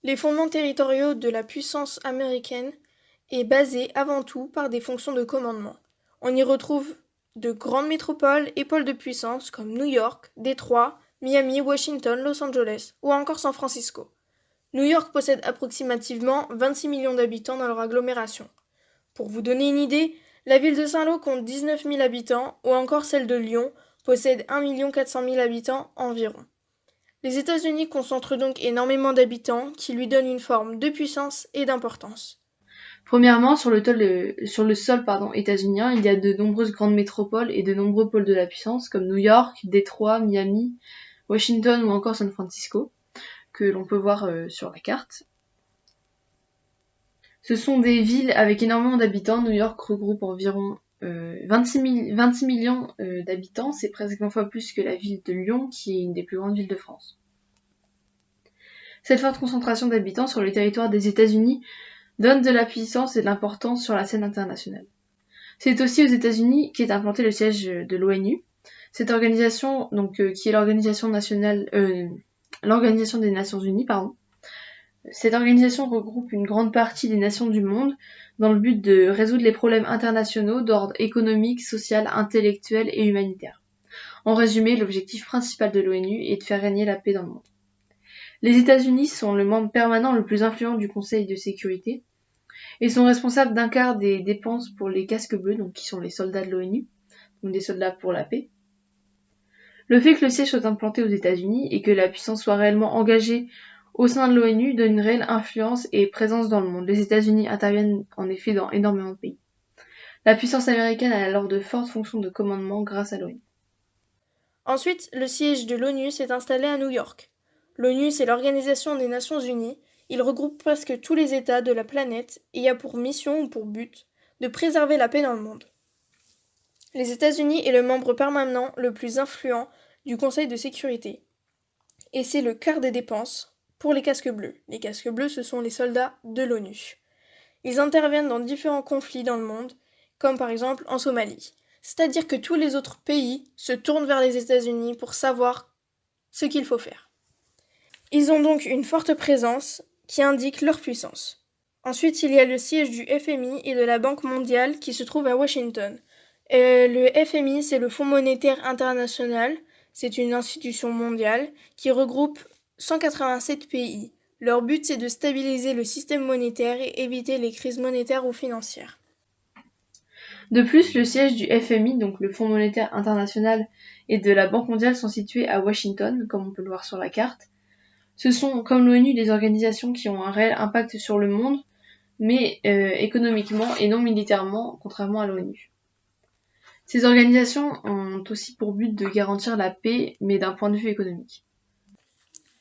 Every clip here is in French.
Les fondements territoriaux de la puissance américaine est basé avant tout par des fonctions de commandement. On y retrouve de grandes métropoles et pôles de puissance comme New York, Détroit, Miami, Washington, Los Angeles ou encore San Francisco. New York possède approximativement 26 millions d'habitants dans leur agglomération. Pour vous donner une idée, la ville de Saint-Lô compte 19 000 habitants ou encore celle de Lyon possède 1 400 000 habitants environ. Les États-Unis concentrent donc énormément d'habitants qui lui donnent une forme de puissance et d'importance. Premièrement, sur le sol états-unien, il y a de nombreuses grandes métropoles et de nombreux pôles de la puissance comme New York, Détroit, Miami, Washington ou encore San Francisco, que l'on peut voir sur la carte. Ce sont des villes avec énormément d'habitants. New York regroupe environ 26 millions d'habitants, c'est presque 20 fois plus que la ville de Lyon, qui est une des plus grandes villes de France. Cette forte concentration d'habitants sur le territoire des États-Unis donne de la puissance et de l'importance sur la scène internationale. C'est aussi aux États-Unis qu'est implanté le siège de l'ONU. Cette organisation, qui est l'organisation des Nations Unies, Cette organisation regroupe une grande partie des nations du monde dans le but de résoudre les problèmes internationaux d'ordre économique, social, intellectuel et humanitaire. En résumé, l'objectif principal de l'ONU est de faire régner la paix dans le monde. Les États-Unis sont le membre permanent le plus influent du Conseil de sécurité et sont responsables d'un quart des dépenses pour les casques bleus, qui sont les soldats de l'ONU, donc des soldats pour la paix. Le fait que le siège soit implanté aux États-Unis et que la puissance soit réellement engagée au sein de l'ONU donne une réelle influence et présence dans le monde. Les États-Unis interviennent en effet dans énormément de pays. La puissance américaine a alors de fortes fonctions de commandement grâce à l'ONU. Ensuite, le siège de l'ONU s'est installé à New York. L'ONU, c'est l'Organisation des Nations Unies. Il regroupe presque tous les États de la planète et a pour mission ou pour but de préserver la paix dans le monde. Les États-Unis est le membre permanent le plus influent du Conseil de sécurité. Et c'est le quart des dépenses pour les casques bleus. Les casques bleus, ce sont les soldats de l'ONU. Ils interviennent dans différents conflits dans le monde, comme par exemple en Somalie. C'est-à-dire que tous les autres pays se tournent vers les États-Unis pour savoir ce qu'il faut faire. Ils ont donc une forte présence qui indique leur puissance. Ensuite, il y a le siège du FMI et de la Banque mondiale qui se trouve à Washington. Le FMI, c'est le Fonds monétaire international. C'est une institution mondiale qui regroupe 187 pays. Leur but, c'est de stabiliser le système monétaire et éviter les crises monétaires ou financières. De plus, le siège du FMI, donc le Fonds monétaire international, et de la Banque mondiale sont situés à Washington, comme on peut le voir sur la carte. Ce sont, comme l'ONU, des organisations qui ont un réel impact sur le monde, mais économiquement et non militairement, contrairement à l'ONU. Ces organisations ont aussi pour but de garantir la paix, mais d'un point de vue économique.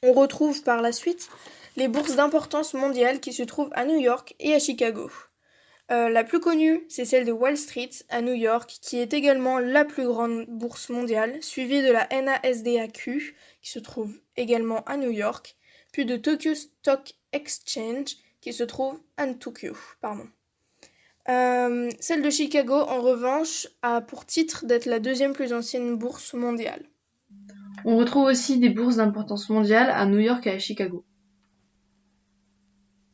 On retrouve par la suite les bourses d'importance mondiale qui se trouvent à New York et à Chicago. La plus connue, c'est celle de Wall Street à New York, qui est également la plus grande bourse mondiale, suivie de la NASDAQ, qui se trouve également à New York, puis de Tokyo Stock Exchange, qui se trouve à Tokyo. Celle de Chicago, en revanche, a pour titre d'être la deuxième plus ancienne bourse mondiale. On retrouve aussi des bourses d'importance mondiale à New York et à Chicago.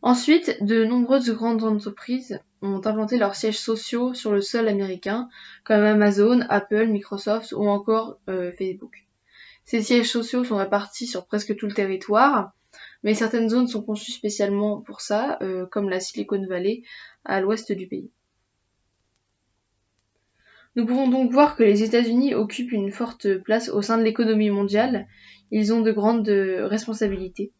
Ensuite, de nombreuses grandes entreprises ont implanté leurs sièges sociaux sur le sol américain, comme Amazon, Apple, Microsoft ou encore Facebook. Ces sièges sociaux sont répartis sur presque tout le territoire, mais certaines zones sont conçues spécialement pour ça, comme la Silicon Valley à l'ouest du pays. Nous pouvons donc voir que les États-Unis occupent une forte place au sein de l'économie mondiale. Ils ont de grandes responsabilités.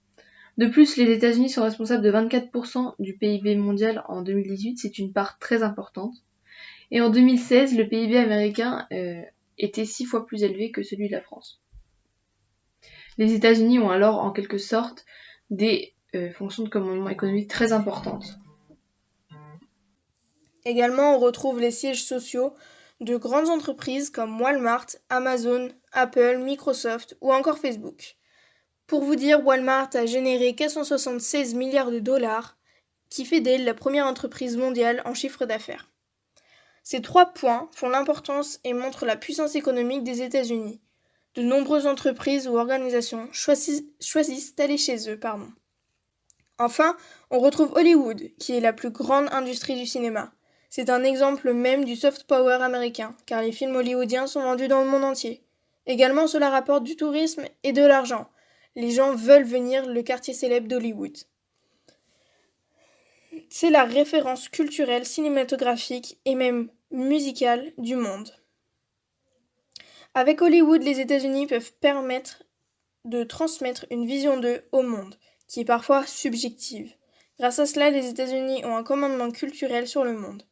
De plus, les États-Unis sont responsables de 24% du PIB mondial en 2018, c'est une part très importante. Et en 2016, le PIB américain était 6 fois plus élevé que celui de la France. Les États-Unis ont alors en quelque sorte des fonctions de commandement économique très importantes. Également, on retrouve les sièges sociaux de grandes entreprises comme Walmart, Amazon, Apple, Microsoft ou encore Facebook. Pour vous dire, Walmart a généré 476 milliards de dollars, qui fait d'elle la première entreprise mondiale en chiffre d'affaires. Ces 3 points font l'importance et montrent la puissance économique des États-Unis. De nombreuses entreprises ou organisations choisissent d'aller chez eux. Enfin, on retrouve Hollywood, qui est la plus grande industrie du cinéma. C'est un exemple même du soft power américain, car les films hollywoodiens sont vendus dans le monde entier. Également, cela rapporte du tourisme et de l'argent. Les gens veulent venir le quartier célèbre d'Hollywood. C'est la référence culturelle, cinématographique et même musicale du monde. Avec Hollywood, les États-Unis peuvent permettre de transmettre une vision d'eux au monde, qui est parfois subjective. Grâce à cela, les États-Unis ont un commandement culturel sur le monde.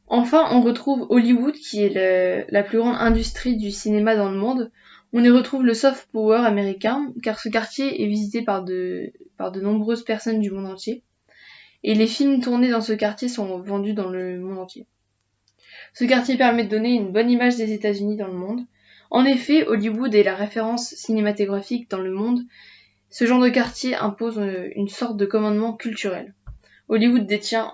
Enfin, on retrouve Hollywood, qui est la plus grande industrie du cinéma dans le monde. On y retrouve le soft power américain, car ce quartier est visité par de nombreuses personnes du monde entier. Et les films tournés dans ce quartier sont vendus dans le monde entier. Ce quartier permet de donner une bonne image des États-Unis dans le monde. En effet, Hollywood est la référence cinématographique dans le monde. Ce genre de quartier impose une sorte de commandement culturel. Hollywood détient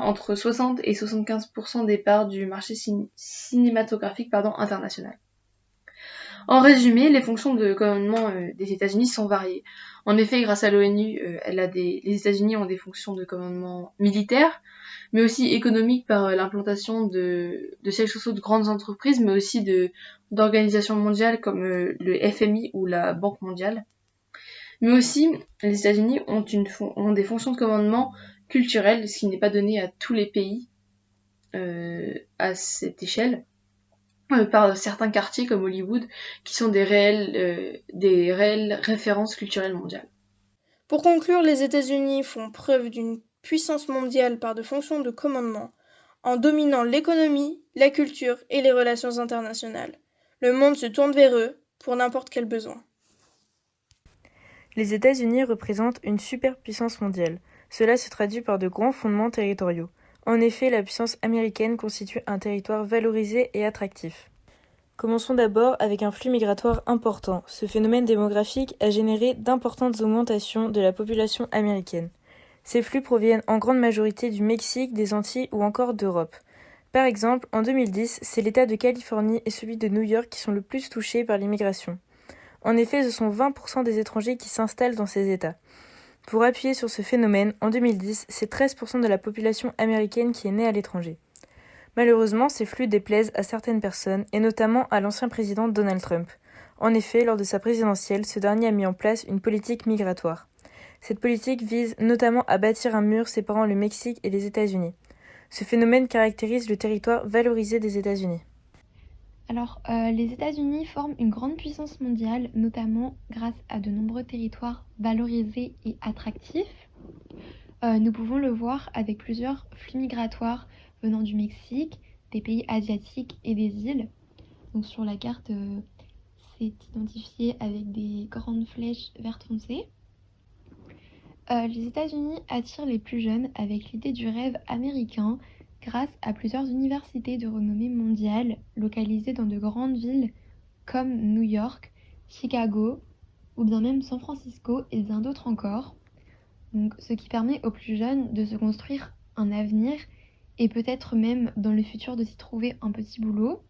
entre 60 et 75% des parts du marché cinématographique international. En résumé, les fonctions de commandement des États-Unis sont variées. En effet, grâce à l'ONU, les États-Unis ont des fonctions de commandement militaire, mais aussi économique par l'implantation de sièges sociaux de grandes entreprises, mais aussi d'organisations mondiales comme le FMI ou la Banque mondiale. Mais aussi, les États-Unis ont des fonctions de commandement culturelles, ce qui n'est pas donné à tous les pays à cette échelle, par certains quartiers comme Hollywood, qui sont des réelles références culturelles mondiales. Pour conclure, les États-Unis font preuve d'une puissance mondiale par de fonctions de commandement, en dominant l'économie, la culture et les relations internationales. Le monde se tourne vers eux pour n'importe quel besoin. Les États-Unis représentent une superpuissance mondiale. Cela se traduit par de grands fondements territoriaux. En effet, la puissance américaine constitue un territoire valorisé et attractif. Commençons d'abord avec un flux migratoire important. Ce phénomène démographique a généré d'importantes augmentations de la population américaine. Ces flux proviennent en grande majorité du Mexique, des Antilles ou encore d'Europe. Par exemple, en 2010, c'est l'État de Californie et celui de New York qui sont le plus touchés par l'immigration. En effet, ce sont 20% des étrangers qui s'installent dans ces États. Pour appuyer sur ce phénomène, en 2010, c'est 13% de la population américaine qui est née à l'étranger. Malheureusement, ces flux déplaisent à certaines personnes, et notamment à l'ancien président Donald Trump. En effet, lors de sa présidentielle, ce dernier a mis en place une politique migratoire. Cette politique vise notamment à bâtir un mur séparant le Mexique et les États-Unis. Ce phénomène caractérise le territoire valorisé des États-Unis. Alors, les États-Unis forment une grande puissance mondiale, notamment grâce à de nombreux territoires valorisés et attractifs. Nous pouvons le voir avec plusieurs flux migratoires venant du Mexique, des pays asiatiques et des îles. Donc sur la carte, c'est identifié avec des grandes flèches vert foncé. Les États-Unis attirent les plus jeunes avec l'idée du rêve américain grâce à plusieurs universités de renommée mondiale localisées dans de grandes villes comme New York, Chicago ou bien même San Francisco et bien d'autres encore. Donc, ce qui permet aux plus jeunes de se construire un avenir et peut-être même dans le futur de s'y trouver un petit boulot.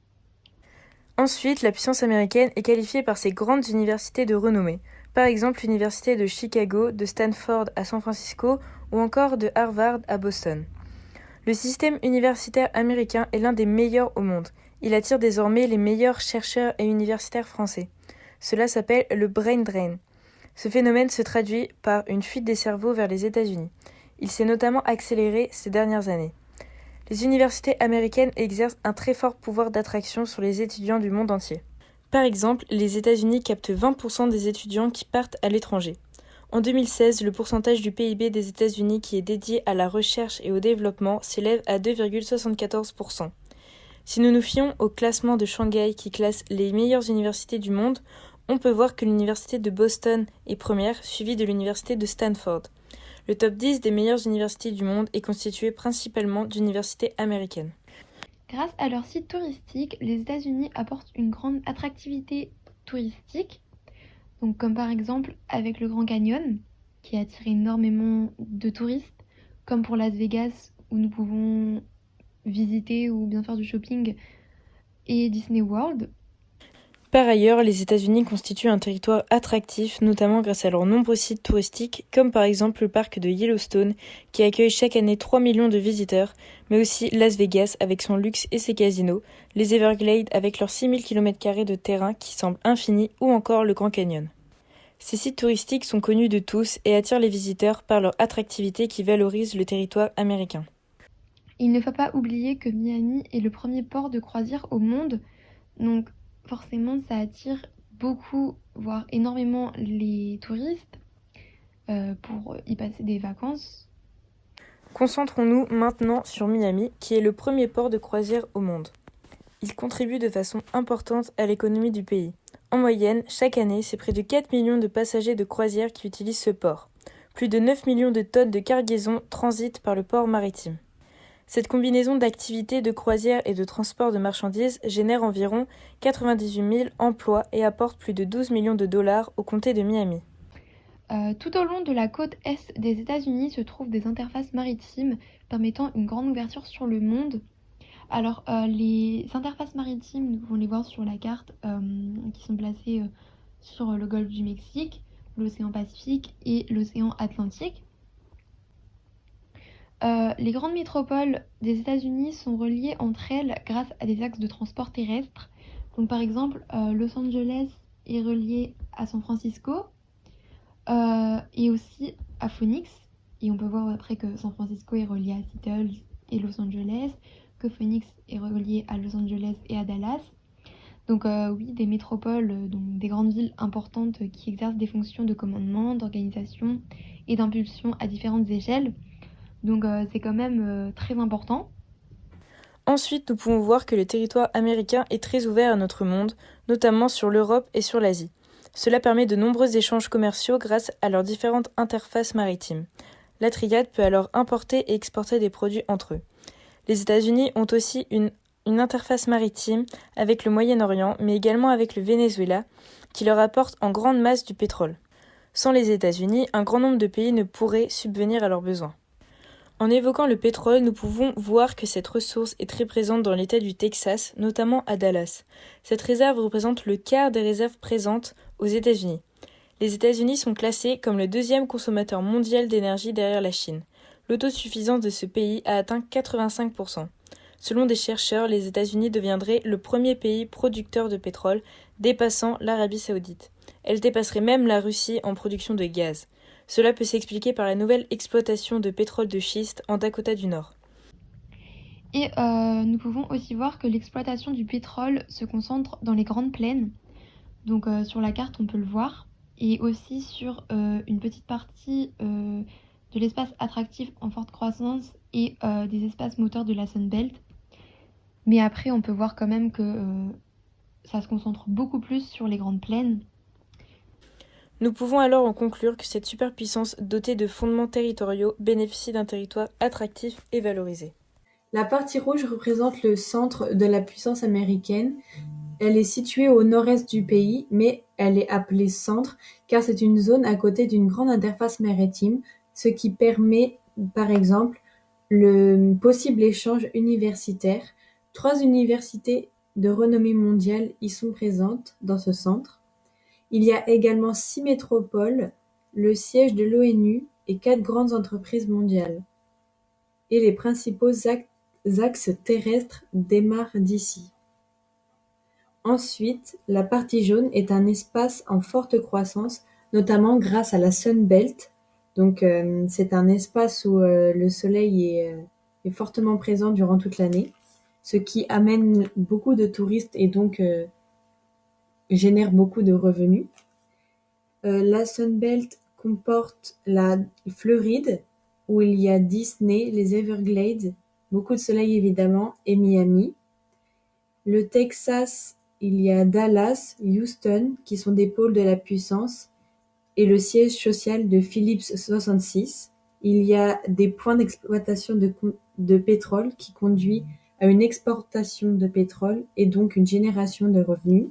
Ensuite, la puissance américaine est qualifiée par ses grandes universités de renommée. Par exemple, l'université de Chicago, de Stanford à San Francisco ou encore de Harvard à Boston. Le système universitaire américain est l'un des meilleurs au monde. Il attire désormais les meilleurs chercheurs et universitaires français. Cela s'appelle le brain drain. Ce phénomène se traduit par une fuite des cerveaux vers les États-Unis. Il s'est notamment accéléré ces dernières années. Les universités américaines exercent un très fort pouvoir d'attraction sur les étudiants du monde entier. Par exemple, les États-Unis captent 20% des étudiants qui partent à l'étranger. En 2016, le pourcentage du PIB des États-Unis qui est dédié à la recherche et au développement s'élève à 2,74%. Si nous nous fions au classement de Shanghai qui classe les meilleures universités du monde, on peut voir que l'université de Boston est première, suivie de l'université de Stanford. Le top 10 des meilleures universités du monde est constitué principalement d'universités américaines. Grâce à leur site touristique, les États-Unis apportent une grande attractivité touristique. Donc, comme par exemple avec le Grand Canyon, qui attire énormément de touristes, comme pour Las Vegas, où nous pouvons visiter ou bien faire du shopping, et Disney World. Par ailleurs, les États-Unis constituent un territoire attractif, notamment grâce à leurs nombreux sites touristiques, comme par exemple le parc de Yellowstone, qui accueille chaque année 3 millions de visiteurs, mais aussi Las Vegas avec son luxe et ses casinos, les Everglades avec leurs 6000 km² de terrain qui semblent infinis, ou encore le Grand Canyon. Ces sites touristiques sont connus de tous et attirent les visiteurs par leur attractivité qui valorise le territoire américain. Il ne faut pas oublier que Miami est le premier port de croisière au monde, donc forcément ça attire beaucoup, voire énormément les touristes pour y passer des vacances. Concentrons-nous maintenant sur Miami, qui est le premier port de croisière au monde. Il contribue de façon importante à l'économie du pays. En moyenne, chaque année, c'est près de 4 millions de passagers de croisière qui utilisent ce port. Plus de 9 millions de tonnes de cargaison transitent par le port maritime. Cette combinaison d'activités de croisière et de transport de marchandises génère environ 98 000 emplois et apporte plus de 12 millions de dollars au comté de Miami. Tout au long de la côte est des États-Unis se trouvent des interfaces maritimes permettant une grande ouverture sur le monde. Alors, les interfaces maritimes, nous pouvons les voir sur la carte, qui sont placées sur le golfe du Mexique, l'océan Pacifique et l'océan Atlantique. Les grandes métropoles des États-Unis sont reliées entre elles grâce à des axes de transport terrestre. Donc, par exemple, Los Angeles est relié à San Francisco et aussi à Phoenix. Et on peut voir après que San Francisco est relié à Seattle et Los Angeles, que Phoenix est relié à Los Angeles et à Dallas. Donc oui, des métropoles, donc des grandes villes importantes qui exercent des fonctions de commandement, d'organisation et d'impulsion à différentes échelles. Donc c'est quand même très important. Ensuite, nous pouvons voir que le territoire américain est très ouvert à notre monde, notamment sur l'Europe et sur l'Asie. Cela permet de nombreux échanges commerciaux grâce à leurs différentes interfaces maritimes. La triade peut alors importer et exporter des produits entre eux. Les États-Unis ont aussi une interface maritime avec le Moyen-Orient, mais également avec le Venezuela, qui leur apporte en grande masse du pétrole. Sans les États-Unis, un grand nombre de pays ne pourraient subvenir à leurs besoins. En évoquant le pétrole, nous pouvons voir que cette ressource est très présente dans l'État du Texas, notamment à Dallas. Cette réserve représente le quart des réserves présentes aux États-Unis. Les États-Unis sont classés comme le deuxième consommateur mondial d'énergie derrière la Chine. L'autosuffisance de ce pays a atteint 85%. Selon des chercheurs, les États-Unis deviendraient le premier pays producteur de pétrole, dépassant l'Arabie Saoudite. Elle dépasserait même la Russie en production de gaz. Cela peut s'expliquer par la nouvelle exploitation de pétrole de schiste en Dakota du Nord. Et nous pouvons aussi voir que l'exploitation du pétrole se concentre dans les grandes plaines. Donc sur la carte, on peut le voir. Et aussi sur une petite partie de l'espace attractif en forte croissance et des espaces moteurs de la Sunbelt. Mais après, on peut voir quand même que ça se concentre beaucoup plus sur les grandes plaines. Nous pouvons alors en conclure que cette superpuissance dotée de fondements territoriaux bénéficie d'un territoire attractif et valorisé. La partie rouge représente le centre de la puissance américaine. Elle est située au nord-est du pays, mais elle est appelée centre car c'est une zone à côté d'une grande interface maritime, ce qui permet, par exemple, le possible échange universitaire. 3 universités de renommée mondiale y sont présentes dans ce centre. Il y a également 6 métropoles, le siège de l'ONU et 4 grandes entreprises mondiales. Et les principaux axes terrestres démarrent d'ici. Ensuite, la partie jaune est un espace en forte croissance, notamment grâce à la Sunbelt. Donc, c'est un espace où le soleil est fortement présent durant toute l'année, ce qui amène beaucoup de touristes et donc génère beaucoup de revenus. La Sunbelt comporte la Floride, où il y a Disney, les Everglades, beaucoup de soleil évidemment, et Miami. Le Texas, il y a Dallas, Houston, qui sont des pôles de la puissance, et le siège social de Phillips 66. Il y a des points d'exploitation de pétrole qui conduit à une exportation de pétrole et donc une génération de revenus.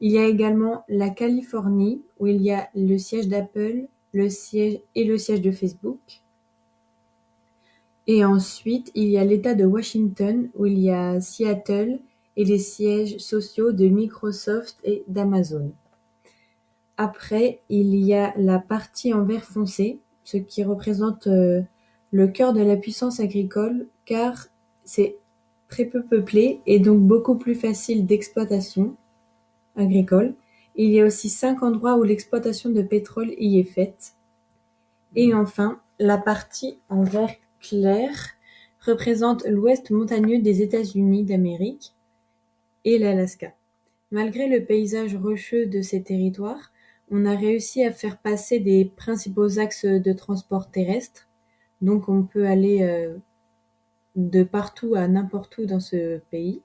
Il y a également la Californie, où il y a le siège d'Apple, le siège de Facebook. Et ensuite, il y a l'État de Washington, où il y a Seattle et les sièges sociaux de Microsoft et d'Amazon. Après, il y a la partie en vert foncé, ce qui représente le cœur de la puissance agricole, car c'est très peu peuplé et donc beaucoup plus facile d'exploitation agricole. Il y a aussi 5 endroits où l'exploitation de pétrole y est faite. Et enfin, la partie en vert clair représente l'ouest montagneux des États-Unis d'Amérique et l'Alaska. Malgré le paysage rocheux de ces territoires, on a réussi à faire passer des principaux axes de transport terrestre. Donc on peut aller de partout à n'importe où dans ce pays.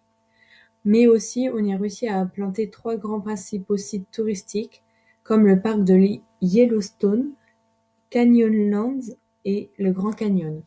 Mais aussi, on y a réussi à implanter 3 grands principaux sites touristiques, comme le parc de Yellowstone, Canyonlands et le Grand Canyon.